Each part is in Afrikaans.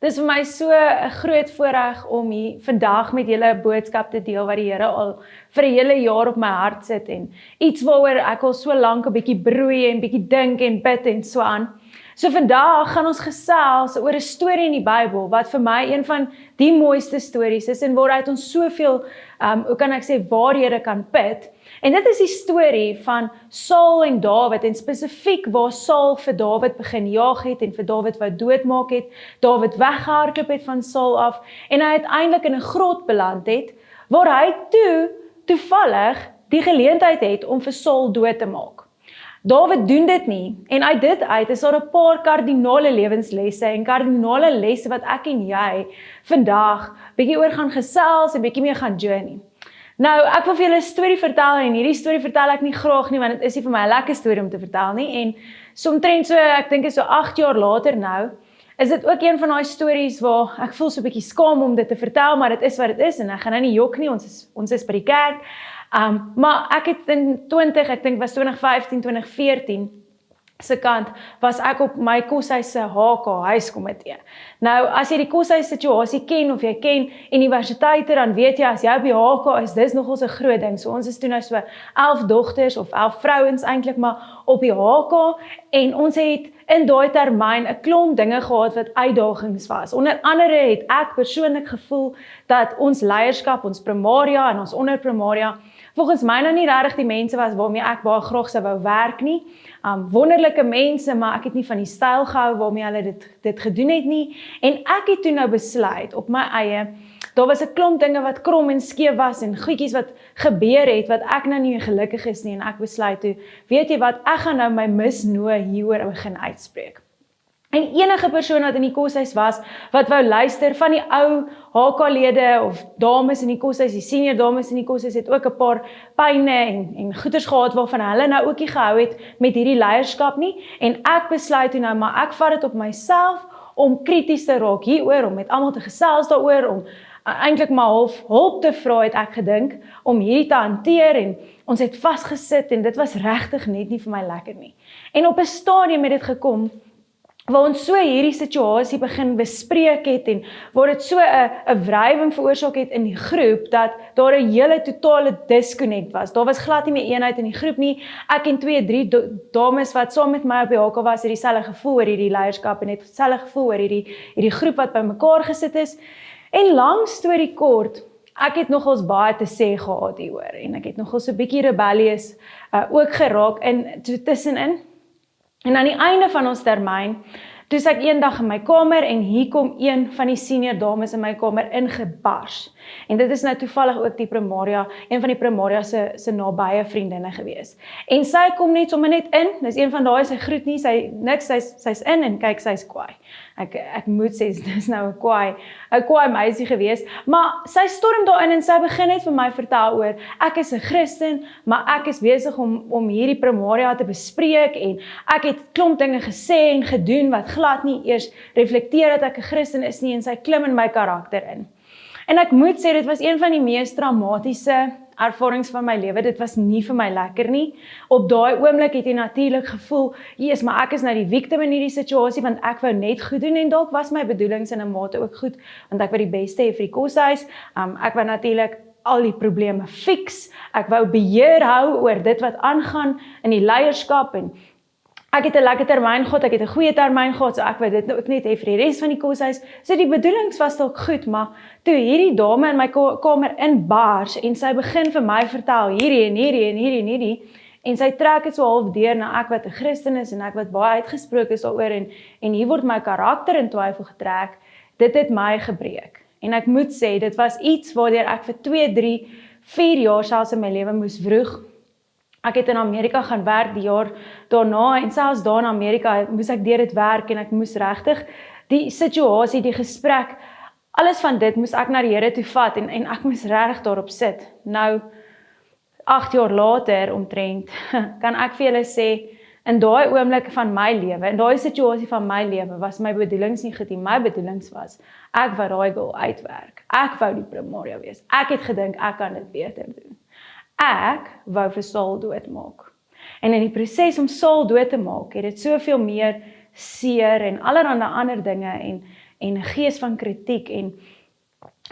Dis vir my so 'n groot voorreg om hier vandag met julle 'n boodskap te deel wat die Here al vir 'n hele jaar op my hart sit en iets waaroor ek al so lank 'n bietjie broei en bietjie dink en bid en so aan. So vandag gaan ons gesels oor 'n storie in die Bybel wat vir my een van die mooiste stories is en waaruit ons soveel, hoe kan ek sê, waarhede kan put. En dit is die storie van Saul en Dawid en spesifiek waar Saul vir Dawid begin jaag het en vir Dawid wou doodmaak het, Dawid weggehardloop het van Saul af en hy uiteindelik in 'n grot beland het waar hy toevallig die geleentheid het om vir Saul dood te maak. Dawid doen dit nie en uit dit uit is daar 'n paar kardinale lewenslesse en kardinale lesse wat ek en jy vandag bietjie oor gaan gesels en bietjie mee gaan journey. Nou, ek wil vir julle 'n storie vertel en hierdie storie vertel ek nie graag nie want dit is nie vir my 'n lekker storie om te vertel nie en omtrent so, ek dink is so 8 jaar later nou, is dit ook een van daai stories waar ek voel so 'n bietjie skaam om dit te vertel, maar dit is wat dit is en ek gaan nou nie jok nie, ons is by die kerk. Maar ek het in ek dink was 2015, 2014 se kant, was ek op my koshuis se HK huiskomitee. Nou, as jy die koshuis situasie ken of jy ken universiteite, dan weet jy as jy op die HK is, dis nogals 'n groot ding. So ons is toe nou so 11 dogters of 11 vrouens eintlik maar op die HK en ons het in daai termyn 'n klomp dinge gehad wat uitdagings was. Onder andere het ek persoonlik gevoel dat ons leierskap, ons primaria en ons onderprimaria volgens my nou nie regtig die mense was waarmee ek baie graag sou wou werk nie. Wonderlike mense, maar ek het nie van die styl gehou waarmee hulle dit gedoen het nie. En ek het toe nou besluit op my eie, daar was 'n klomp dinge wat krom en skeef was en goedjies wat gebeur het wat ek nou nie gelukkig is nie en ek besluit toe, weet jy wat, ek gaan nou my misnoë hieroor begin uitspreek. En enige persoon wat in die koshuis was, wat wou luister van die ou HK-lede of dames in die koshuis, die senior dames in die koshuis het ook 'n paar pyne en goeters gehad waarvan hulle nou ook nie gehou het met hierdie leierskap nie. En ek besluit toe nou, maar ek vat dit op myself om krities te raak hieroor, om met almal te gesels daaroor, om eintlik maar half hulp te vra het ek gedink, om hierdie te hanteer en ons het vasgesit en dit was regtig net nie vir my lekker nie. En op 'n stadium het dit gekom, waar ons so hierdie situasie begin bespreek het en waar dit so 'n wrywing veroorsaak het in die groep, dat daar 'n hele totale disconnect was. Daar was glad nie meer eenheid in die groep nie. Ek en 2, 3 dames wat saam met my op die HK was, het dieselfde gevoel oor hierdie leierskap en het dieselfde gevoel oor hierdie groep wat bymekaar gesit is. En lang storie kort, ek het nogals baie te sê gehad hieroor en ek het nogals 'n bietjie rebellious ook geraak tussenin. En aan die einde van ons termyn, toe is ek eendag in my kamer en hier kom een van die senior dames in my kamer ingebars. En dit is nou toevallig ook die primaria, een van die primaria se nabye vriendinne gewees. En sy kom net sommer net in, dis een van daai, sy groet nie, sy's in en kyk, sy's kwaai. Ek moet sê, dis nou 'n kwaai meisie gewees, maar sy storm daarin en sy begin net vir my vertel oor, ek is 'n Christen, maar ek is besig om hierdie primaria te bespreek en ek het klomp dinge gesê en gedoen wat glad nie eers reflekteer dat ek 'n Christen is nie en sy klim in my karakter in. En ek moet sê, dit was een van die mees traumatiese ervarings van my lewe. Dit was nie vir my lekker nie. Op daai oomblik het jy natuurlik gevoel, Jesus, maar ek is nou die victim in hierdie situasie, want ek wou net goed doen en dalk was my bedoelings in 'n mate ook goed, want ek wou die beste hê vir die koshuis. Ek wou natuurlik al die probleme fix. Ek wou beheer hou oor dit wat aangaan in die leierskap en ek het 'n lekker termyn gehad, ek het 'n goeie termyn gehad, so ek wou dit nou ook net hê vir die res van die koshuis. So die bedoelings was dalk goed, maar toe hierdie dame in my kamer inbars en sy begin vir my vertel hierdie en sy trek dit so half deur na ek wat 'n Christen is en ek wat baie uitgesproke is daaroor en hier word my karakter in twyfel getrek, dit het my gebreek. En ek moet sê, dit was iets waardeur ek vir 2, 3, 4 jaar selfs in my lewe moes vroeg. Ek het in Amerika gaan werk die jaar daarna en selfs daar in Amerika moes ek deur dit werk en ek moes regtig die situasie, die gesprek, alles van dit moes ek na die Here toe vat en ek moes regtig daarop sit. Nou, 8 jaar later omtrent, kan ek vir julle sê, in daai oomblik van my lewe, in daai situasie van my lewe, was my bedoelings nie goed nie. My bedoelings was, ek wou daai goal uitwerk. Ek wou die primaria wees. Ek het gedink, ek kan dit beter doen. Ek wou vir Saul doodmaak. En in die proses om Saul dood te maak, het dit soveel meer seer en allerhande ander dinge en 'n gees van kritiek en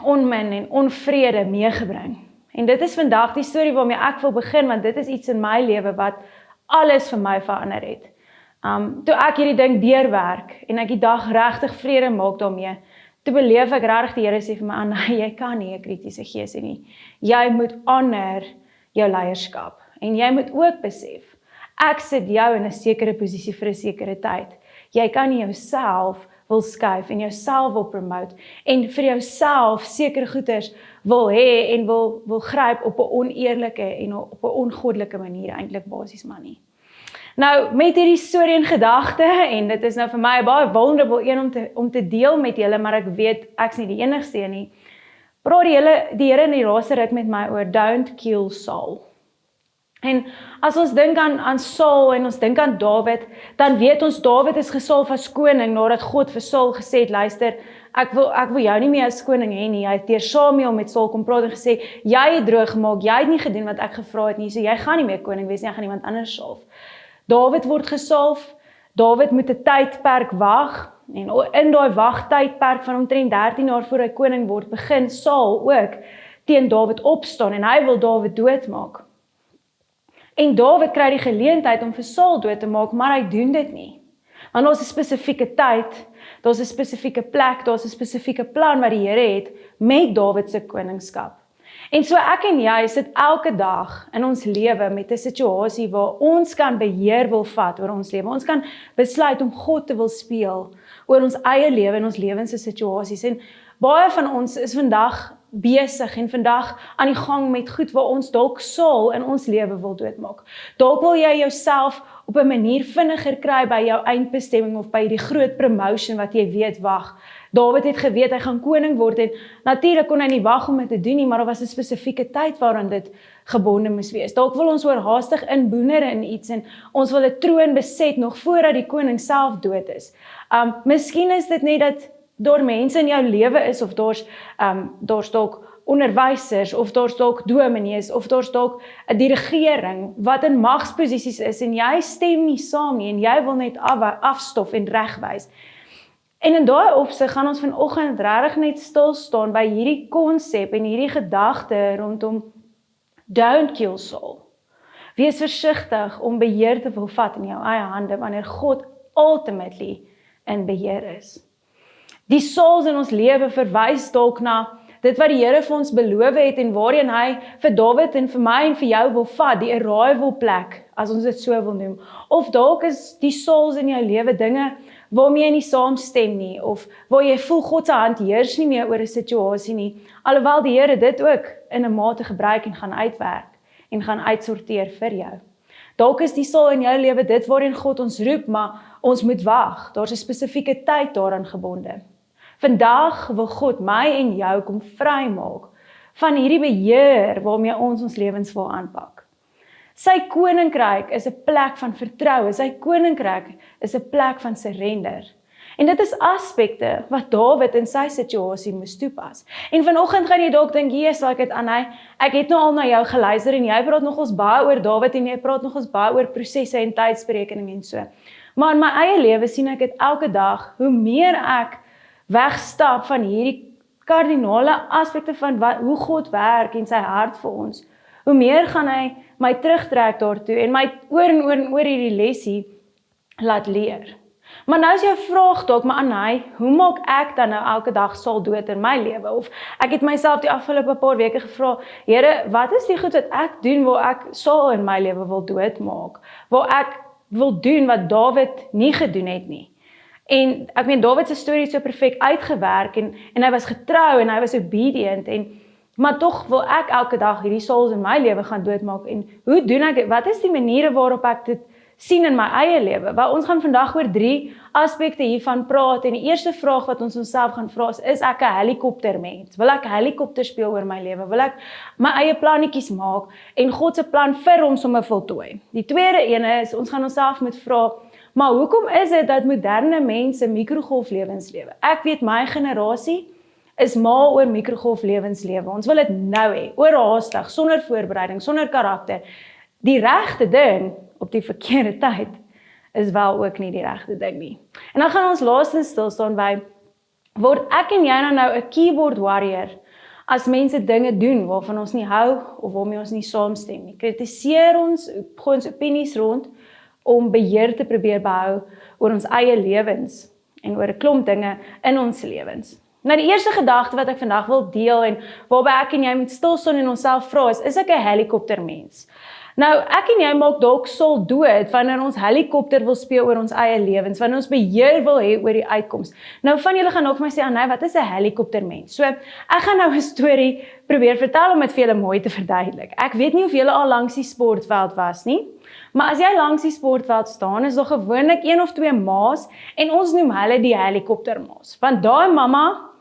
onmin en onvrede meegebring. En dit is vandag die storie waarmee ek wil begin, want dit is iets in my lewe wat alles vir my verander het. Toe ek hierdie ding deurwerk en ek die dag regtig vrede maak daarmee, toe beleef ek regtig die Here sê vir my, Anna, jy kan nie 'n kritiese gees hê nie. Jy moet honor jou leierskap en jy moet ook besef, ek sit jou in 'n sekere posisie vir 'n sekere tyd. Jy kan nie jouself wil skuif en jouself wil promote en vir jouself sekere goeders wil hê en wil gryp op 'n oneerlike en op 'n ongoddelike manier eintlik basies maar nie. Nou, met hierdie storie in gedagte, en dit is nou vir my 'n baie vulnerable een om te deel met julle, maar ek weet, ek's nie die enigste een nie, praat die Here in die laaste ruk met my oor, don't kill Saul. En as ons dink aan Saul en ons dink aan Dawid, dan weet ons Dawid is gesalf as koning, nadat God vir Saul gesê het, luister, ek wil jou nie meer as koning hê nie. Hy het deur Samuel met Saul kom praat en gesê, jy het droog gemaak, jy het nie gedoen wat ek gevra het nie, so jy gaan nie meer koning wees nie, jy gaan iemand anders salf. Dawid word gesalf, Dawid moet 'n tydperk wag, en in daai wagtydperk van omtrent 13 jaar voor hy koning word, begin Saul ook teen Dawid opstaan, en hy wil Dawid doodmaak. En Dawid kry die geleentheid om vir Saul dood te maak, maar hy doen dit nie. Want daar's 'n spesifieke tyd, daar's 'n spesifieke plek, daar's 'n spesifieke plan wat die Here het met Dawid se koningskap. En so ek en jy sit elke dag in ons lewe met 'n situasie waar ons kan beheer wil vat oor ons lewe. Ons kan besluit om God te wil speel oor ons eie lewe en ons lewens se situasies. En baie van ons is vandag besig en vandag aan die gang met goed waar ons dalk Saul in ons lewe wil doodmaak. Dalk wil jy jouself op 'n manier vinniger kry by jou eindbestemming of by die groot promotion wat jy weet wag. Dawid het geweet hy gaan koning word en natuurlik kon hy nie wag om dit te doen nie, maar daar was 'n spesifieke tyd waaraan dit gebonde moes wees. Dalk wil ons oorhaastig inboener in iets en ons wil 'n troon beset nog voordat die koning self dood is. Miskien is dit net dat daar mense in jou lewe is, of daar's dalk onderwysers, of daar's dalk dominees, of daar's dalk die regering wat in magsposisies is en jy stem nie saam nie en jy wil net afstof en regwys. En in daai opsig gaan ons vanoggend regtig net stil staan by hierdie konsep en hierdie gedagte rondom don't kill Saul. Wees versigtig om beheer te wil vat in jou eie hande wanneer God ultimately in beheer is. Die Sauls in ons lewe verwys dalk na dit wat die Here vir ons beloof het en waarheen hy vir Dawid en vir my en vir jou wil vat, die arrival plek, as ons dit so wil noem. Of dalk is die Sauls in jou lewe dinge waarmee jy nie saamstem nie, of waar jy voel God se hand heers nie meer oor 'n situasie nie, alhoewel die Here dit ook in 'n mate gebruik en gaan uitwerk en gaan uitsorteer vir jou. Dalk is die Saul in jou lewe dit waarin God ons roep, maar ons moet wag. Daar's 'n spesifieke tyd daaraan gebonde. Vandag wil God my en jou kom vrymaak van hierdie beheer waarmee ons lewens wil aanpak. Sy koninkryk is 'n plek van vertroue, sy koninkryk is 'n plek van surrender. En dit is aspekte wat Dawid in sy situasie moes toepas. En vanoggend gaan jy dalk dink, Jesus, ek het nou al na jou geluister en jy praat nogals baie oor Dawid en jy praat nogals baie oor prosesse en tydsberekening en so. Maar in my eie lewe sien ek dit elke dag, hoe meer ek wegstap van hierdie kardinale aspekte van hoe God werk en sy hart vir ons, hoe meer gaan hy my terugtrek daartoe en my oor en oor hierdie lesie laat leer. Maar nou is jou vraag dalk, maar Anai, hoe maak ek dan nou elke dag Saul dood in my lewe? Of ek het myself die afgelope paar weke gevra, Here, wat is die goed wat ek doen waar ek Saul in my lewe wil doodmaak? Waar ek wil doen wat Dawid nie gedoen het nie. En ek meen, Dawid se storie het so perfek uitgewerk en hy was getrou en hy was obedient maar tog wil ek elke dag hierdie Sauls in my lewe gaan doodmaak. En hoe doen ek dit? Wat is die maniere waarop ek dit sien in my eie lewe? Wel, ons gaan vandag oor 3 aspekte hiervan praat. En die eerste vraag wat ons onsself gaan vra is ek 'n helikoptermens? Wil ek helikopter speel oor my lewe? Wil ek my eie plannetjies maak en God se plan vir ons om te voltooi? Die tweede ene is, ons gaan onsself moet vra, maar hoekom is dit dat moderne mense mikrogolflewens lewe? Ek weet my generasie is mal oor mikrogolflewenslewe. Ons wil dit nou hê, oorhaastig, sonder voorbereiding, sonder karakter. Die regte ding op die verkeerde tyd is wel ook nie die regte ding nie. En dan gaan ons laastens stil staan by word ek en jy nou 'n keyboard warrior as mense dinge doen waarvan ons nie hou of waarmee ons nie saamstem nie. Kritiseer ons, gooi ons opinies rond om beheer te probeer behou oor ons eie lewens en oor 'n klomp dinge in ons lewens. Nou die eerste gedagte wat ek vandag wil deel en waarby ek en jy moet stil staan en onsself vra is ek 'n helikoptermens? Nou, ek en jy maak dalk Saul dood wanneer ons helikopter wil speel oor ons eie lewens, wanneer ons beheer wil hê oor die uitkoms. Nou, van julle gaan nog vir my sê, nee, wat is 'n helikoptermens? So, ek gaan nou 'n storie probeer vertel om dit vir julle mooi te verduidelik. Ek weet nie of julle al langs die sportveld was nie, maar as jy langs die sportveld staan, is daar gewoonlik 1 of 2 ma's en ons noem hulle die helikopterma's. Want daai mamma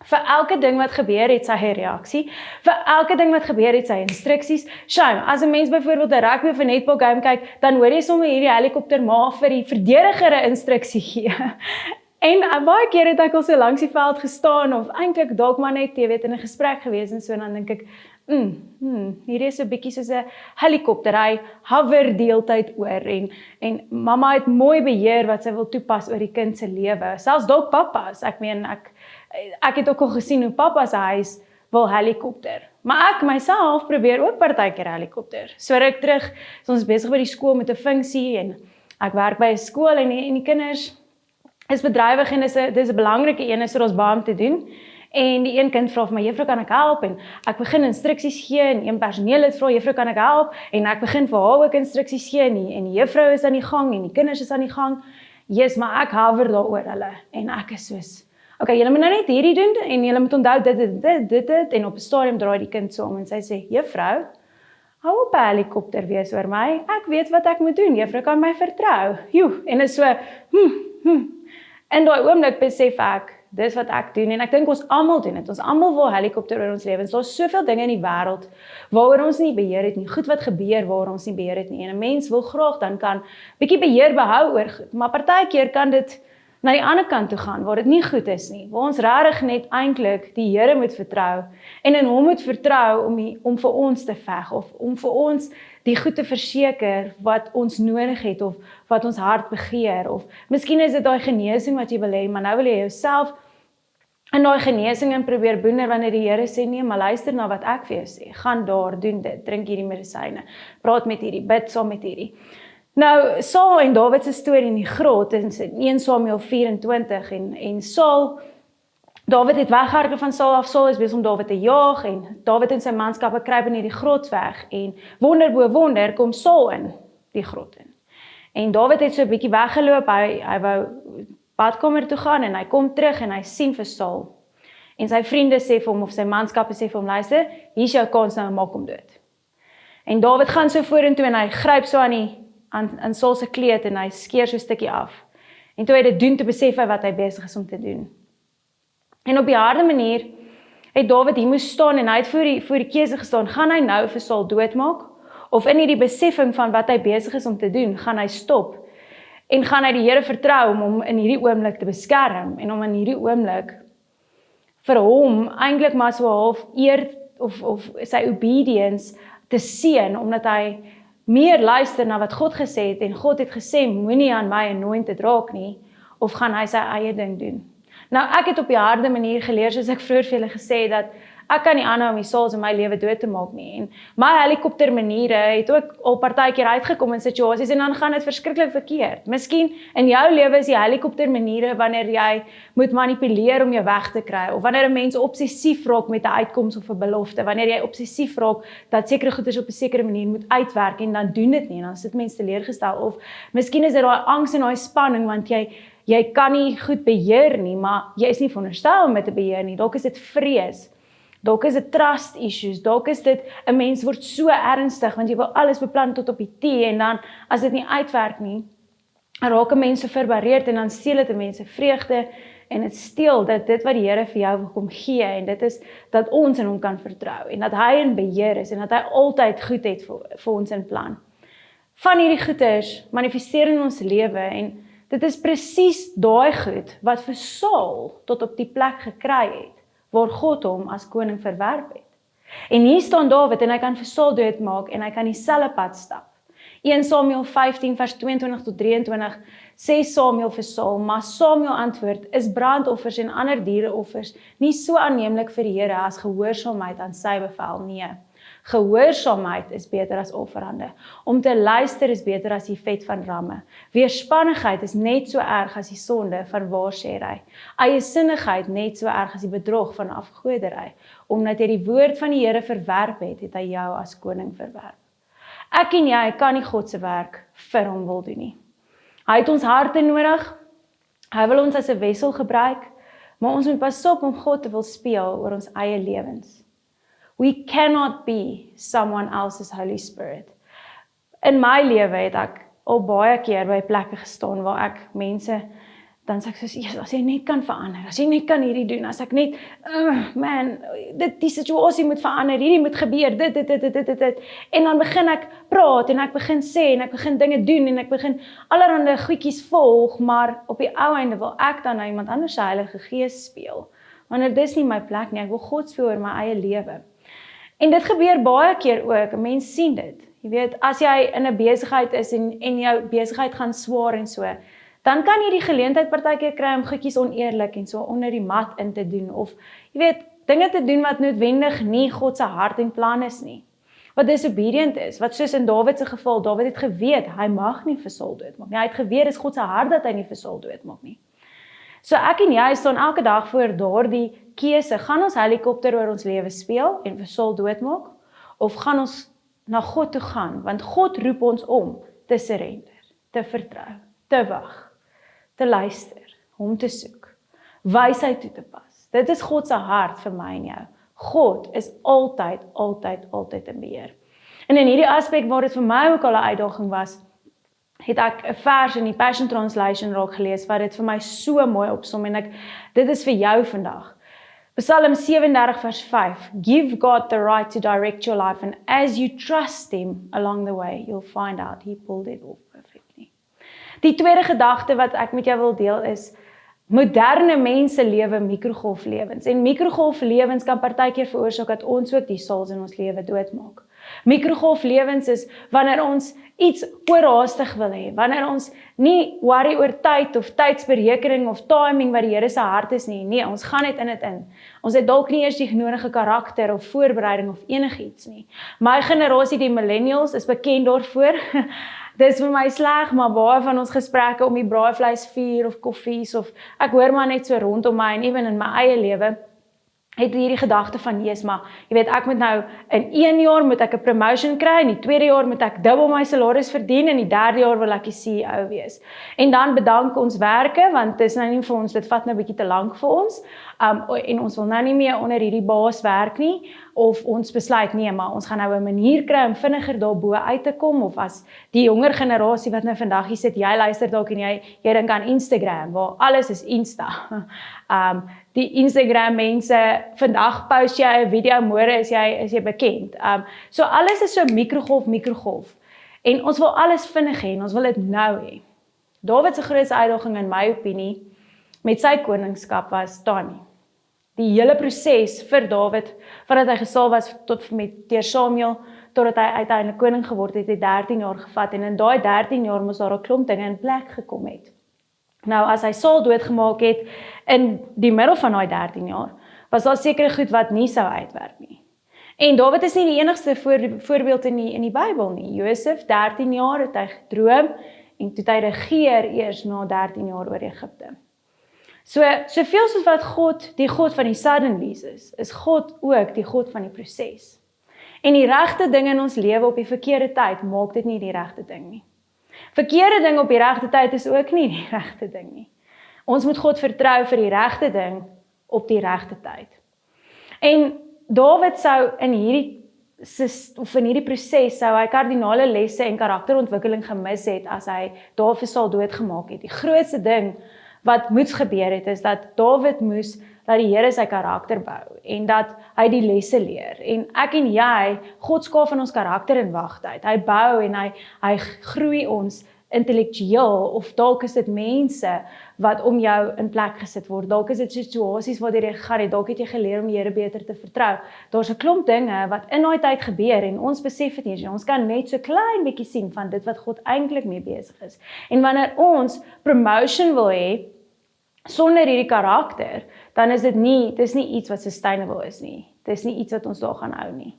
vir elke ding wat gebeur het sy reaksie, vir elke ding wat gebeur het sy instruksies. Shame, as 'n mens byvoorbeeld 'n rugby of 'n netbal game kyk, dan hoor jy sommer hierdie helikopterma vir die verdediger 'n instruksie gee. En baie keer het ek al so langs die veld gestaan of eintlik dalk maar net jy weet in 'n gesprek gewees en so en dan dink ek, hierdie is so 'n bietjie soos 'n helikopter, hy hover deeltyd oor en mamma het mooi beheer wat sy wil toepas oor die kind se lewe. Selfs dalk pappas, ek meen ek het ook al gesien hoe pappa se huis wil helikopter. Maar ek myself probeer ook partykeer helikopter. So ruk terug, so ons besig by die skool met 'n funksie en ek werk by 'n skool en die kinders is bedrywig en dis 'n belangrike een so ons baie om te doen. En die een kind vra vir my, juffrou, kan ek help? En ek begin instruksies gee en een personeellid vra, juffrou, kan ek help? En ek begin vir haar ook instruksies gee en die juffrou is aan die gang en die kinders is aan die gang. Yes, maar ek hover daaroor hulle en ek is soos okay, julle moet nou net hierdie doen en julle moet onthou dit en op 'n stadium draai die kind so om en sy sê, juffrou, hou op 'n helikopter wees oor my. Ek weet wat ek moet doen. Juffrou kan my vertrou. En is so, In daai oomblik besef ek, dis wat ek doen en ek dink ons almal doen dit. Ons almal wil helikopter oor ons lewens. Daar's soveel dinge in die wêreld waaroor ons nie beheer het nie. Goed wat gebeur waar ons nie beheer het nie. En 'n mens wil graag dan kan bietjie beheer behou oor goed, maar partykeer kan dit na die ander kant toe gaan waar dit nie goed is nie. Waar ons regtig net eintlik die Here moet vertrou en in hom moet vertrou om vir ons te veg of om vir ons die goed te verseker wat ons nodig het of wat ons hart begeer of miskien is dit daai genesing wat jy wil hê, maar nou wil jy jouself in daai genesing in probeer boener wanneer die Here sê nee, maar luister na wat ek vir jou sê. Gaan daar, doen dit, drink hierdie medisyne, praat met hierdie, bid saam met hierdie. Nou, Saul en Dawid se storie in die grot in 1 Samuel 24 en Saul, Dawid het weghardloop van Saul af, Saul is besig om Dawid te jaag en Dawid en sy manskappe kruip in hierdie grot weg en wonder bo wonder kom Saul in die grot in. En Dawid het so 'n bietjie weggeloop, hy wou badkamer toe gaan en hy kom terug en hy sien vir Saul. En sy vriende sê vir hom of sy manskappe sê vir hom, luister, hier's jou kans nou, maak hom dood. En Dawid gaan so vorentoe en hy gryp so aan Saul se kleed en hy skeer so 'n stukkie af. En toe hy dit doen, toe besef hy wat hy besig is om te doen. En op die harde manier het Dawid hier moes staan en hy het voor die keuse gestaan, gaan hy nou vir Saul doodmaak? Of in hierdie beseffing van wat hy besig is om te doen, gaan hy stop? En gaan hy die Here vertrou om hom in hierdie oomblik te beskerm en om in hierdie oomblik vir hom eintlik maar so half eer of sy obedience te seën omdat hy meer luister na wat God gesê het en God het gesê moenie aan my anointed raak nie, of gaan hy sy eie ding doen? Nou ek het op die harde manier geleer soos ek vroeër vir julle gesê het dat ek kan nie aanhou om die Sauls in my lewe dood te maak nie en my helikopter maniere het ook al partykeer uitgekom in situasies en dan gaan dit verskriklik verkeerd. Miskien in jou lewe is die helikopter maniere wanneer jy moet manipuleer om jou weg te kry of wanneer 'n mens obsessief raak met 'n uitkoms of 'n belofte, wanneer jy obsessief raak dat sekere goeders op 'n sekere manier moet uitwerk en dan doen dit nie en dan sit mense teleurgestel of miskien is dit daai angs en daai spanning want jy kan nie goed beheer nie, maar jy is nie veronderstel om dit te beheer nie. Dalk is dit vrees. Dalk is dit trust issues, dalk is dit 'n mens word so ernstig want jy wil alles beplan tot op die T en dan as dit nie uitwerk nie, raak 'n mens so verbareerd en dan steel dit 'n mens se vreugde en dit steel dit wat die Here vir jou wil kom gee en dit is dat ons in hom kan vertrou en dat hy in beheer is en dat hy altyd goed het vir ons in plan. Van hierdie goeders manifesteer in ons lewe en dit is presies daai goed wat vir Saul tot op die plek gekry het waar God hom as koning verwerp het. En hier staan Dawid en hy kan vir Saul doodmaak en hy kan dieselfde pad stap. 1 Samuel 15 vers 22 tot 23 sê Samuel vir Saul, maar Samuel antwoord, is brandoffers en ander diereoffers nie so aanneemlik vir die Here as gehoorsaamheid aan sy bevel nie. Gehoorsaamheid is beter as offerande. Om te luister is beter as die vet van ramme. Weerspannigheid is net so erg as die sonde van waarsêry. Eiesinnigheid net so erg as die bedrog van afgoderry. Omdat jy die woord van die Here verwerp het, het hy jou as koning verwerp. Ek en jy kan nie God se werk vir hom wil doen nie. Hy het ons harte nodig. Hy wil ons as 'n wessel gebruik, maar ons moet pas op om God te wil speel oor ons eie lewens. We cannot be someone else's Holy Spirit. In my lewe het ek al baie keer by plekke gestaan waar ek mense, dan sê ek soos, Jesus, as jy net kan verander, as jy net kan hierdie doen, as ek net, man, die situasie moet verander, hierdie moet gebeur, dit. En dan begin ek praat, en ek begin sê, en ek begin dinge doen, en ek begin allerhande goedjies volg, maar op die ou einde wil ek dan na iemand anders se Heilige Gees speel. Wanneer dis nie my plek nie, ek wil God speel oor my eie lewe. En dit gebeur baie keer ook, 'n mens sien dit. Jy weet, as jy in 'n besigheid is en jou besigheid gaan swaar en so, dan kan jy die geleentheid partykeer kry om goedjies oneerlik en so onder die mat in te doen, of jy weet, dinge te doen wat noodwendig nie God se hart en plan is nie. Wat disobedient is, wat soos in Dawid se geval, Dawid het geweet, hy mag nie vir Saul doodmaak nie. Hy het geweet, dis God se hart dat hy nie vir Saul doodmaak nie. So ek en jy staan elke dag voor daardie keuse, gaan ons helikopter oor ons lewe speel en vir Saul doodmaak, of gaan ons na God toe gaan, want God roep ons om te surrender, te vertrou, te wag, te luister, hom te soek, wysheid toe te pas. Dit is God se hart vir my en jou. God is altyd in beheer. En in hierdie aspek waar dit vir my ook al 'n uitdaging was, het ek 'n vers in die Passion Translation raak gelees wat dit vir my so mooi opsom en dit is vir jou vandag. Psalm 37 vers 5. Give God the right to direct your life, and as you trust him along the way, you'll find out he pulled it off perfectly. Die tweede gedagte wat ek met jou wil deel is, moderne mense lewe mikrogolflewens. En mikrogolflewens kan partykeer veroorsaak dat ons ook die souls in ons lewe doodmaak. Mikrogolflewens is wanneer ons iets oorhaastig wil hê, wanneer ons nie worry oor tyd of tydsberekening of timing wat die Here se hart is nie. Nee, ons gaan net in dit in. Ons het dalk nie eers die nodige karakter of voorbereiding of enigiets nie. My generasie, die millennials, is bekend daarvoor. Dis vir my sleg, maar baie van ons gesprekke om die braaivleisvuur of koffies of ek hoor maar net so rondom my en ewen in my eie lewe het hierdie gedagte van, Jesus, maar jy weet, ek moet nou in 1 jaar moet ek 'n promotion kry, in die 2de jaar moet ek dubbel my salaris verdien, en die 3de jaar wil ek die CEO wees. En dan bedank ons werke, want dit is nou nie vir ons, dit vat nou 'n bietjie te lank vir ons, en ons wil nou nie meer onder hierdie baas werk nie, of ons besluit, nee, maar ons gaan nou 'n manier kry om vinniger daarbo uit te kom, of as die jonger generasie wat nou vandag hier sit, jy luister dalk en jy dink aan Instagram, waar alles is Insta. Die Instagram mense, vandag post jy 'n video, môre is jy bekend. So alles is so mikrogolf. En ons wil alles vinnig hê, en ons wil dit nou hê. Dawid se grootste uitdaging in my opinie, met sy koningskap was timing. Die hele proses vir Dawid, vandat hy gesalf was deur Samuel, totdat hy uiteindelik koning geword het, het 13 jaar gevat, en in daai 13 jaar moes daar 'n klomp dinge in plek gekom het. Nou, as hy Saul doodgemaak het, in die middel van daai 13 jaar, was daar sekere goed wat nie sou uitwerk nie. En Dawid is nie die enigste voorbeeld in die Bybel nie. Josef, 13 jaar het hy gedroom, en toe het hy regeer eers na 13 jaar oor Egipte. Soveel soos wat God, die God van die suddenlies is God ook die God van die proses. En die regte ding in ons lewe op die verkeerde tyd, maak dit nie die regte ding nie. Verkeerde ding op die regte tyd is ook nie die regte ding nie. Ons moet God vertrou vir die regte ding op die regte tyd. En Dawid sou in hierdie proses sou hy kardinale lesse en karakterontwikkeling gemis het as hy daar vir Saul doodgemaak het. Die grootste ding wat moes gebeur het, is dat Dawid moes dat die Here sy karakter bou, en dat hy die lesse leer. En ek en jy, God skaaf in ons karakter in wagtyd. Hy bou en hy groei ons intellektueel of dalk is dit mense wat om jou in plek gesit word. Dalk is dit situasies waar jy gegaan het, dalk het jy geleer om die Here beter te vertrou. Daar's 'n klomp dinge wat in daai tyd gebeur en ons besef dit nie. Ons kan net so klein bietjie sien van dit wat God eintlik mee besig is. En wanneer ons promotion wil hê sonder hierdie karakter, dan is dis nie iets wat sustainable is nie. Dis nie iets wat ons daar gaan hou nie.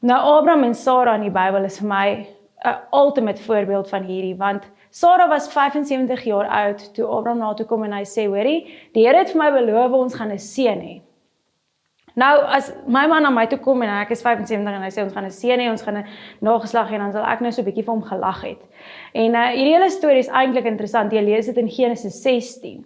Nou Abraham en Sara in die Bybel is vir my 'n ultimate voorbeeld van hierdie, want Sara was 75 jaar oud toe Abraham na toe kom en hy sê, hoorie, die Here het vir my beloof ons gaan 'n seun hê. Nou as my man na my toe kom en ek is 75 en hy sê ons gaan 'n seun hê, ons gaan 'n nageslag hê, dan sal ek nou so 'n bietjie vir hom gelag het. En hierdie hele storie is eintlik interessant. Jy lees dit in Genesis 16.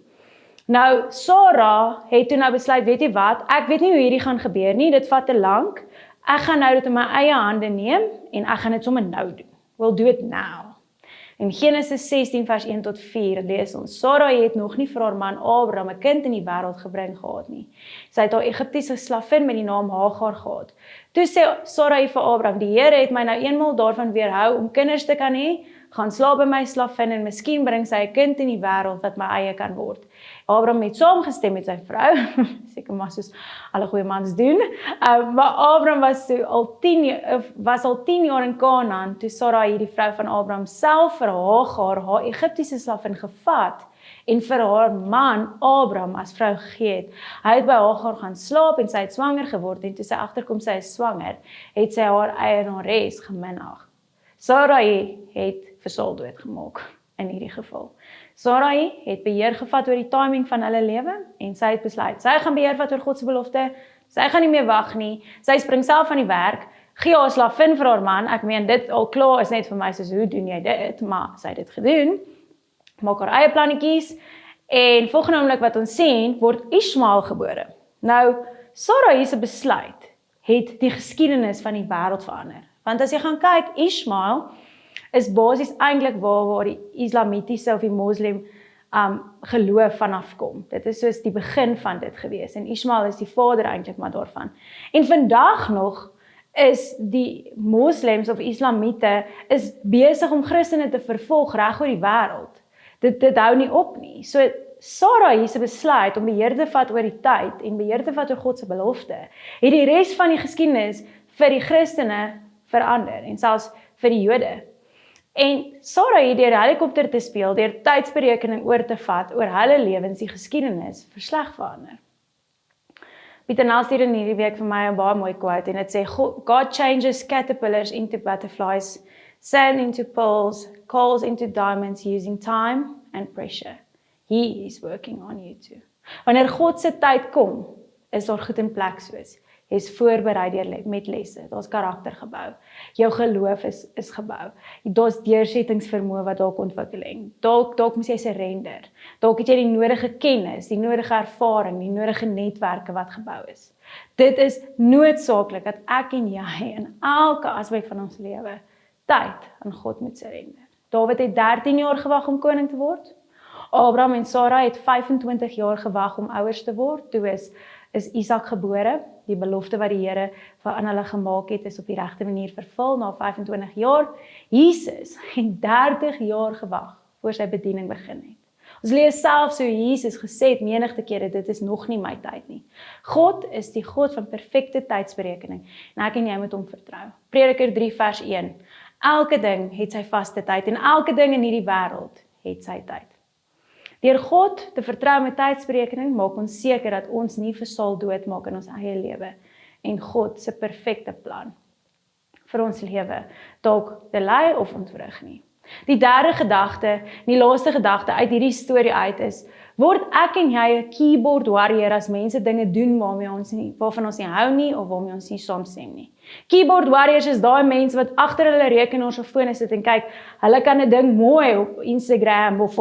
Nou Sara het toe nou besluit, weet jy wat? Ek weet nie hoe hierdie gaan gebeur nie. Dit vat te lank. Ek gaan nou dit in my eie hande neem en ek gaan dit sommer nou doen. We'll do it now. In Genesis 16 vers 1 tot 4 lees ons, Sara het nog nie vir haar man Abraham 'n kind in die wêreld gebring gehad nie. Sy het haar Egiptiese slavin met die naam Hagar gehad. Toe sê Sara vir Abraham, die Here het my nou eenmaal daarvan weerhou om kinders te kan hê, gaan slaap by my slavin en miskien bring sy 'n kind in die wêreld wat my eie kan word. Abraham het saamgestem met sy vrou, seker maar soos alle goeie mans doen, maar Abraham was al 10 jaar in Kanaan, toe Sara hierdie vrou van Abraham self vir Hagar, haar Egiptiese slavin gevat, en vir haar man Abraham as vrou gegee het. Hy het by Hagar gaan slaap en sy het swanger geword, en toe sy agterkom sy is swanger, het sy haar eienares geminag. Sarai het vir Saul doodgemaak in hierdie geval. Sarai het beheer gevat oor die timing van hulle lewe en sy het besluit, sy gaan beheer vat oor God se belofte, sy gaan nie meer wag nie, sy spring self aan die werk, gee haar slavin vir haar man, ek meen dit al klaar is net vir my soos, hoe doen jy dit, maar sy het dit gedoen, maak haar eie plannetjies, en volgende oomblik wat ons sien, word Ismael gebore. Nou, Sarai se besluit het die geskiedenis van die wêreld verander. Want as jy gaan kyk, Ismael is basies eintlik waar die islamitiese of die moslim geloof vanaf kom. Dit is soos die begin van dit gewees. En Ismael is die vader eintlik maar daarvan. En vandag nog is die moslems of islamite is besig om Christene te vervolg reg oor die wêreld. Dit hou nie op nie. So Sarai se besluit om beheer te vat oor die tyd en beheer te vat oor God se belofte, het die res van die geskiedenis vir die Christene verander en selfs vir die Jode. En Sarai het deur helikopter te speel, deur tydsberekening oor te vat oor hulle lewens die geskiedenis versleg verander. Pieter Nel stuur in hierdie week vir my 'n baie mooi quote en dit sê God changes caterpillars into butterflies, sand into pearls, coals into diamonds using time and pressure. He is working on you too. Wanneer God se tyd kom, is daar goed in plek soos. Jy is voorberei met lesse, daar's karakter gebou. Jou geloof is gebou. Daar's deursettingsvermoë wat dalk ontwikkeling. Dalk moet jy surrender. Dalk het jy die nodige kennis, die nodige ervaring, die nodige netwerke wat gebou is. Dit is noodsaaklik dat ek en jy in elke aspek van ons lewe tyd aan God moet surrender. Dawid het 13 jaar gewag om koning te word. Abraham en Sara het 25 jaar gewag om ouers te word. Toe is Isak gebore. Die belofte wat die Here aan hulle gemaak het, is op die regte manier vervul na 25 jaar. Jesus het 30 jaar gewag voor sy bediening begin het. Ons lees selfs hoe Jesus gesê het menigte kere, dit is nog nie my tyd nie. God is die God van perfekte tydsberekening en ek en jy moet hom vertrou. Prediker 3 vers 1. Elke ding het sy vaste tyd en elke ding in hierdie wêreld het sy tyd. Deur God te vertrou met tydsberekening, maak ons seker dat ons nie vir Saul doodmaak in ons eie lewe en God se perfekte plan vir ons lewe dalk delay of ontwrig nie. Die derde gedagte, die laaste gedagte uit hierdie storie uit is, word ek en jy 'n keyboard warrior as mense dinge doen waarvan ons nie hou nie of waarmee ons nie saamstem nie. Keyboard warriors is daai mense wat agter hulle rekenaars of fone sit en kyk, hulle kan 'n ding mooi op Instagram of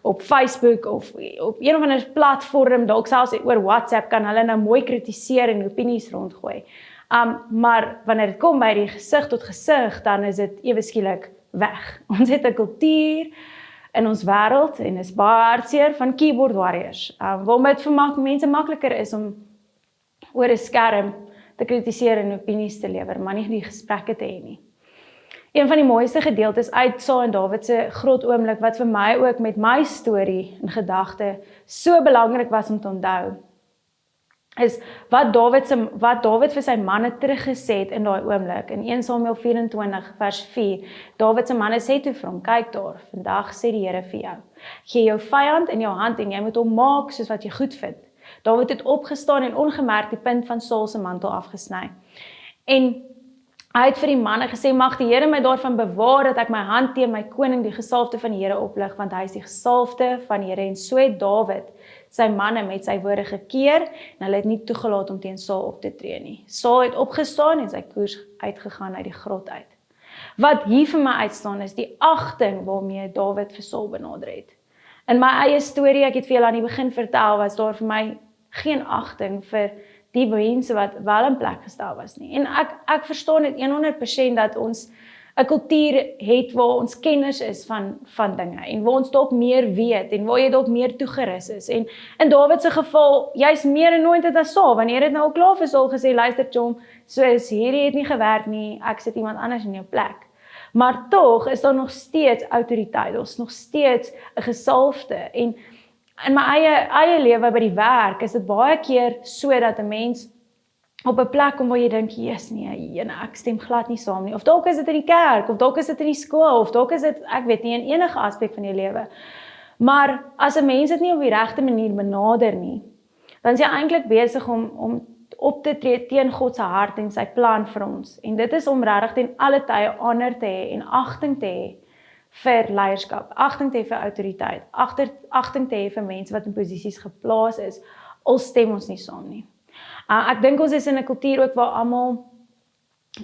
op Facebook of op een of ander platform, dalk selfs oor WhatsApp kan hulle nou mooi kritiseer en opinies rondgooi. Maar wanneer dit kom by die gesig tot gesig, dan is dit ewe skielik weg. Ons het 'n kultuur in ons wêreld en is baie hartseer van keyboard warriors. Waarom dit vir mense makliker is om oor 'n skerm te kritiseer en opinies te lewer, maar nie die gesprekke te hê nie. Een van die mooiste gedeeltes uit Saul en Dawid se groot oomblik wat vir my ook met my storie in gedagte so belangrik was om te onthou, is wat Dawid vir sy manne teruggesê het in daai oomblik. In 1 Samuel 24 vers 4, Dawid se manne sê toe vir hom, kyk daar, vandag sê die Here vir jou, gee jou vyand in jou hand en jy moet hom maak soos wat jy goed vind. Dawid het opgestaan en ongemerk die punt van Saul se mantel afgesny. En hy het vir die manne gesê, mag die Here my daarvan bewaar dat ek my hand teen my koning, die gesalfde van die Here oplig, want hy is die gesalfde van die Here. En so het Dawid sy manne met sy woorde gekeer en hulle het nie toegelaat om teen Saul op te tree nie. Saul het opgestaan en sy koers uitgegaan uit die grot uit. Wat hier vir my uitstaan is die agting waarmee Dawid vir Saul benader het. In my eie storie, ek het vir julle aan die begin vertel, was daar vir my geen agting vir die mense wat wel in plek gestel was nie. En ek verstaan dit 100% dat ons 'n kultuur het waar ons kenners is van dinge en waar ons dalk meer weet en waar jy dalk meer toegerus is. En in Dawid se geval, jy's meer anointed as Saul, wanneer dit nou al klaar vir Saul gesê, luister Chom, soos hierdie het nie gewerk nie, ek sit iemand anders in jou plek. Maar tog is daar nog steeds autoriteit, ons nog steeds 'n gesalfde. En in my eie lewe by die werk is dit baie keer so dat 'n mens op 'n plek kom waar jy dink, Jesus nee, ek stem glad nie saam nie. Of dalk is dit in die kerk, of dalk is dit in die skool, of dalk is dit, ek weet nie, in enige aspek van jou lewe. Maar as 'n mens dit nie op die regte manier benader nie, dan is jy eintlik besig om op te tree teen God se hart en sy plan vir ons. En dit is om regtig ten alle tye honor te hê en agting te hê vir leierskap, agting te hê vir autoriteit, agting te hê vir mense wat in posisies geplaas is, al stem ons nie saam nie. Ek dink ons is in 'n kultuur ook waar almal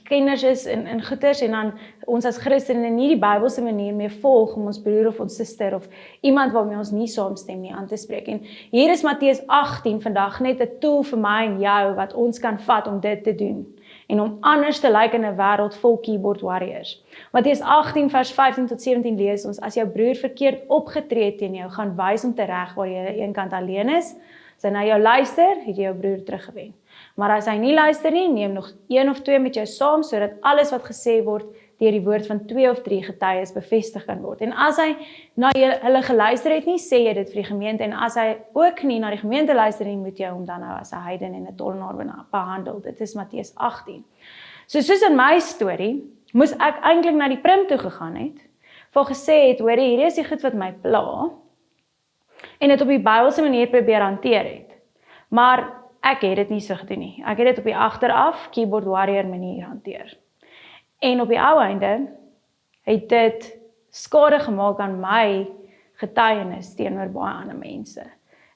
kenners is in goeters en dan ons as Christene nie die Bybelse manier meer volg om ons broer of ons suster of iemand waarmee ons nie saamstem nie aan te spreek. En hier is Matteus 18 vandag net 'n tool vir my en jou wat ons kan vat om dit te doen en om anders te lyk in 'n wêreld vol keyboard warriors. Matteus 18 vers 15 tot 17 lees ons, as jou broer verkeerd opgetree het teen jou, gaan wys hom tereg waar jy aan een kant alleen is. As hy na jou luister, het jy jou broer teruggewen. Maar as hy nie luister nie, neem nog 1 of 2 met jou saam, sodat alles wat gesê word deur die woord van 2 of 3 getuies bevestig kan word. En as hy na hulle geluister het nie, sê jy dit vir die gemeente. En as hy ook nie na die gemeente luister nie, moet jy hom dan nou as 'n heiden en 'n tollenaar behandel. Dit is Matteus 18. Soos in my storie, moes ek eintlik na die prim toe gegaan het, vir gesê het, hoor, hierdie is die goed wat my pla, en dit op die Bybelse manier probeer hanteer het. Maar ek het dit nie so gedoen nie. Ek het dit op die agteraf, keyboard warrior manier hanteer. En op die ou einde het dit skade gemaak aan my getuienis teenoor baie ander mense.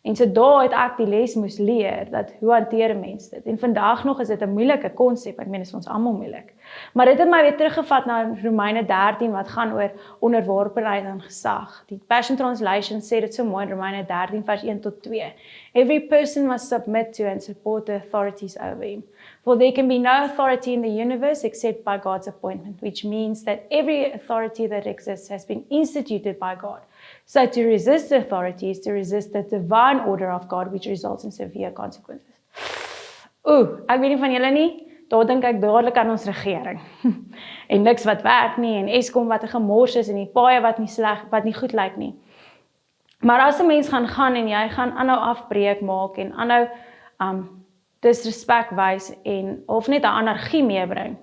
En so daar het ek die les moes leer, dat hoe hanteer 'n mens dit. En vandag nog is dit 'n moeilike konsep, ek meen, dit is vir ons almal moeilik. Maar dit het my weer teruggevat na Romeine 13, wat gaan oor onderworpenheid aan gesag. Die Passion Translation sê dit so mooi in Romeine 13 vers 1 tot 2. Every person must submit to and support the authorities over him. For there can be no authority in the universe except by God's appointment, which means that every authority that exists has been instituted by God. So to resist the authority is to resist the divine order of God, which results in severe consequences. Ek weet nie van julle nie, daar dink ek dadelik aan ons regering. En niks wat werk nie, en Eskom wat 'n gemors is, en die paaie wat nie goed lyk nie. Maar as 'n mens gaan en jy gaan aanhou afbreek maak en aanhou disrespek wys en of net 'n anargie meebring,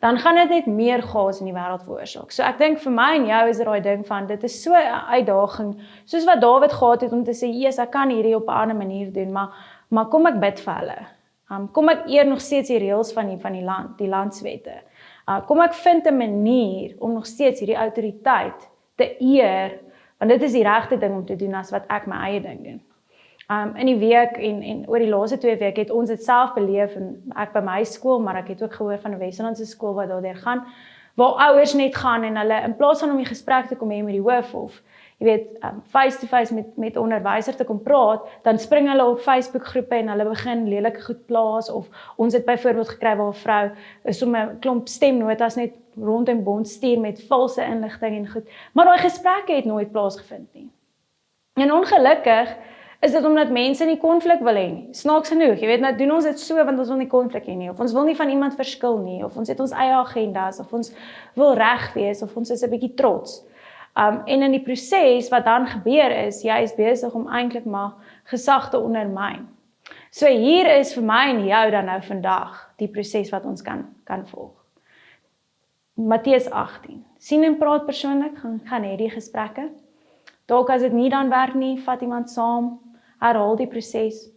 dan gaan dit net meer chaos in die wêreld veroorsaak. So ek dink vir my en jou is dit daai ding van, dit is so 'n uitdaging, soos wat Dawid gehad het om te sê, Jesus, ek kan hierdie op 'n ander manier doen, maar kom ek bid vir hulle. Kom ek eer nog steeds die reëls van die land, die landswette. Kom ek vind 'n manier om nog steeds hierdie autoriteit te eer, want dit is die regte ding om te doen as wat ek my eie ding doen. In die week en oor die laaste 2 weke het ons dit self beleef, en ek by my skool, maar ek het ook gehoor van 'n Weslandse skool wat daardeur gaan, waar ouers net gaan en hulle, in plaas van om die gesprek te kom hê met die hoof of, jy weet, face-to-face met onderwyser te kom praat, dan spring hulle op Facebook groepe en hulle begin lelike goed plaas, of ons het byvoorbeeld gekry waar 'n vrou so 'n klomp stemnotas net rond en bond stuur met valse inligting en goed, maar daai gesprekke het nooit plaasgevind nie. En ongelukkig Is dit omdat mense nie konflik wil hê nie? Snaaks genoeg, jy weet, nou doen ons dit so want ons wil nie konflik hê nie, of ons wil nie van iemand verskil nie, of ons het ons eie agendas, of ons wil reg wees, of ons is 'n bietjie trots. En in die proses wat dan gebeur is, jy is besig om eintlik maar gesag te ondermyn. So hier is vir my en jou dan nou vandag die proses wat ons kan volg. Matteus 18. Sien en praat persoonlik, gaan hê die gesprekke. Dalk as dit nie dan werk nie, vat iemand saam, herhaal die proses.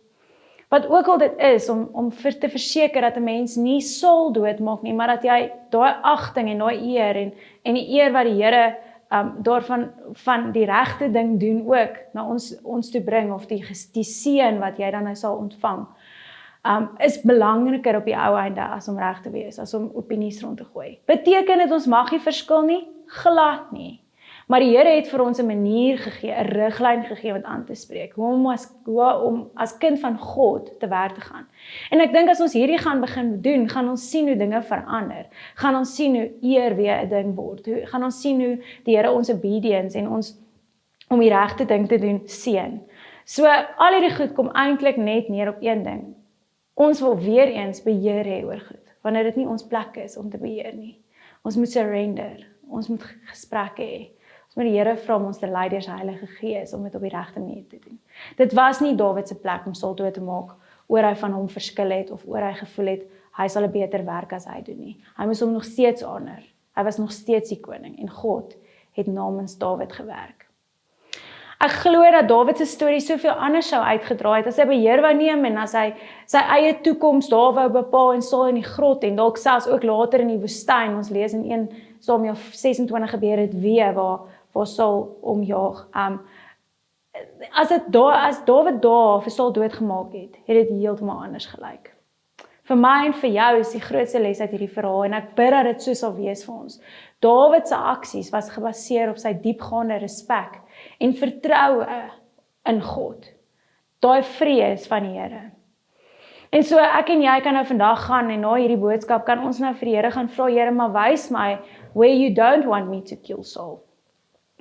Wat ook al dit is, om te verseker dat 'n mens nie soul doodmaak nie, maar dat jy daai agting en daai eer en die eer wat die Here daarvan van die regte ding doen ook na ons toe bring, of die seën wat jy dan nou sal ontvang, is belangriker op die ou einde as om reg te wees, as om opinies rond te gooi. Beteken dit ons mag nie verskil nie? Glad nie. Maar die Here het vir ons 'n manier gegee, 'n riglyn gegee wat aan te spreek, hoe om as kind van God te werk te gaan. En ek dink as ons hierdie gaan begin doen, gaan ons sien hoe dinge verander. Gaan ons sien hoe eer weer 'n ding word. Gaan ons sien hoe die Here ons obedience en ons om die regte ding te doen seën. So al hierdie goed kom eintlik net neer op een ding. Ons wil weer eens beheer hê oor goed, wanneer dit nie ons plek is om te beheer nie. Ons moet surrender. Ons moet gesprekke hê. Ons moet die Here vra om ons te lei deur sy Heilige Gees om dit op die regte manier te doen. Dit was nie Dawid se plek om Saul dood te maak oor hy van hom verskil het of oor hy gevoel het hy sal 'n beter werk as hy doen nie. Hy moes hom nog steeds honor. Hy was nog steeds die koning en God het namens Dawid gewerk. Ek glo dat Dawid se storie soveel anders sou uitgedraai het as hy beheer wou neem en as hy sy eie toekoms daar wou bepaal en Saul in die grot en dalk selfs ook later in die woestyn. Ons lees in 1 Samuel 26 gebeur dit weer waar Saul omjaag. As Dawid daar vir Saul doodgemaak het dit heeltemal anders gelyk. Vir my en vir jou is die grootste les uit hierdie verhaal en ek bid dat dit so sal wees vir ons. Dawid se aksies was gebaseer op sy diepgaande respek en vertroue in God. Daai vrees van die Here. En so ek en jy kan nou vandag gaan en na hierdie boodskap kan ons nou vir die Here gaan vra, Here, maar wys my where you don't want me to kill Saul.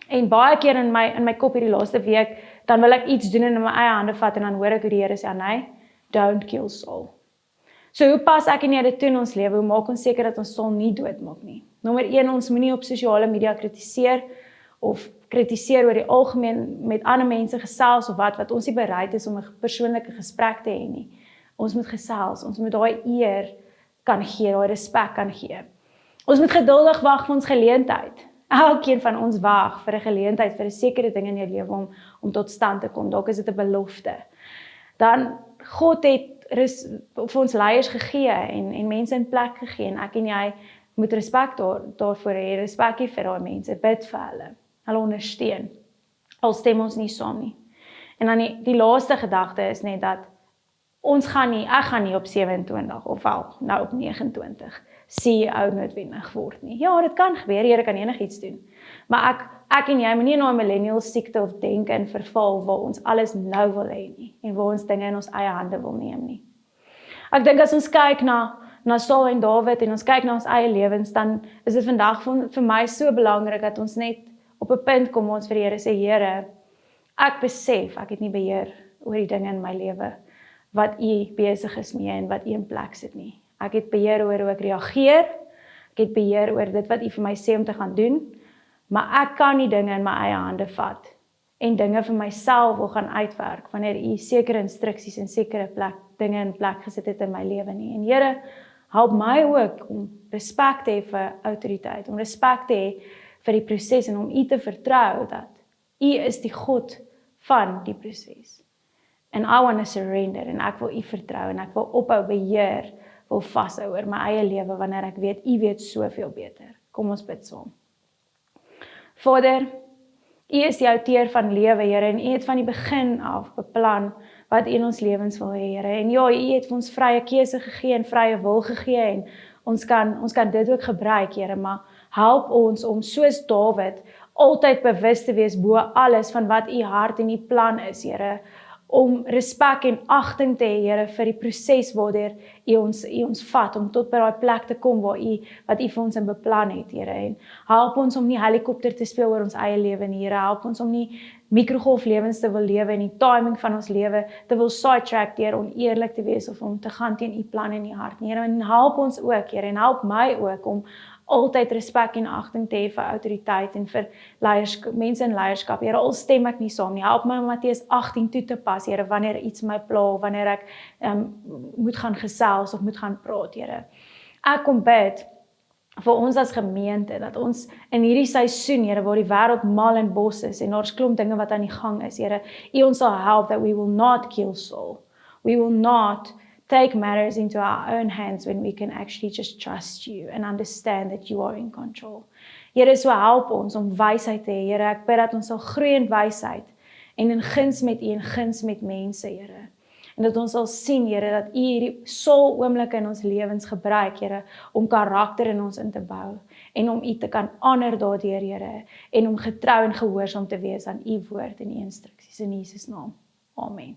En baie keer in my kop hierdie laaste week, dan wil ek iets doen en in my eie hande vat en dan hoor ek hoe die Here sê, nee, don't kill Saul. So hoe pas ek en jy dit toe in ons lewe? Hoe maak ons seker dat ons Saul nie doodmaak nie? Nommer 1, ons moenie op sosiale media kritiseer of kritiseer oor die algemeen met ander mense gesels of wat ons nie bereid is om 'n persoonlike gesprek te hê nie. Ons moet gesels, ons moet daai eer kan gee, daai respek kan gee. Ons moet geduldig wag vir ons geleentheid. Elkeen van ons wag vir 'n geleentheid, vir 'n sekere ding in jou lewe om tot stand te kom. Dalk is dit 'n belofte. Dan God het vir ons leiers gegee en mense in plek gegee en ek en jy moet respek daarvoor hê, respek hê vir daai mense, bid vir hulle ondersteun. Al stem ons nie saam nie. En dan die laaste gedagte is net dat ek gaan nie op 27 of wel nou op 29 CEO noodwendig word nie. Ja, dit kan gebeur, Here kan enigiets doen. Maar ek en jy moet nie in 'n millennial siekte of denke in verval waar ons alles nou wil hê nie en waar ons dinge in ons eie hande wil neem nie. Ek dink as ons kyk na Saul en Dawid en ons kyk na ons eie lewens, dan is dit vandag vir my so belangrik dat ons net op 'n punt kom ons vir die Here sê, Here, ek besef ek het nie beheer oor die dinge in my lewe wat U besig is mee en wat U in plek sit nie. Ek het beheer oor hoe ek reageer, ek het beheer oor dit wat U vir my sê om te gaan doen, maar ek kan nie dinge in my eie hande vat en dinge vir myself wil gaan uitwerk wanneer U sekere instruksies en sekere dinge in plek gesit het in my lewe nie. En Here, help my ook om respek te hê vir autoriteit, om respek te hê vir die proses en om U te vertrou dat U is die God van die proses. And I want to surrender en ek wil U vertrou en ek wil ophou beheer, wil vashou oor my eie lewe wanneer ek weet U weet soveel beter. Kom ons bid saam. Vader, U is die outeur van lewe, Here, en U het van die begin af beplan wat U in ons lewens wil hê, Here. En ja, U het vir ons vrye keuse gegee en vrye wil gegee en ons kan dit ook gebruik, Here, maar help ons om soos Dawid altyd bewus te wees bo alles van wat U hart en U plan is, Here, om respek en agting te hê, Here, vir die proses waardeur U ons vat om tot by daai plek te kom waar wat U vir ons in beplan het, Here. En help ons om nie helikopter te speel oor ons eie lewe nie, Here. Help ons om nie mikrogolflewens te wil lewe en die timing van ons lewe te wil sidetrack deur oneerlik te wees of om te gaan teen U plan in die hart, Here. En help ons ook, Here, en help my ook om altyd respek en agting te hê vir autoriteit en vir mense in leierskap. Here, al stem ek nie saam nie. Help my om Matteus 18 toe te pas, Here, wanneer iets my pla of wanneer ek moet gaan gesels of moet gaan praat, Here. Ek kom bid vir ons as gemeente, dat ons in hierdie seisoen, Here, waar die wêreld mal en bos is en daar's klomp dinge wat aan die gang is, Here, U ons sal help that we will not kill Saul. We will not take matters into our own hands when we can actually just trust You and understand that You are in control. Here, so help ons om wysheid te hê, Here. Ek bid dat ons sal groei in wysheid en in guns met U en guns met mense, Here. En dat ons sal sien, Here, dat U hierdie Saul oomblikke in ons lewens gebruik, Here, om karakter in ons in te bou en om U te kan honor daardeur, Here, en om getrou en gehoorsaam te wees aan U woord en U instruksies in Jesus naam. Amen.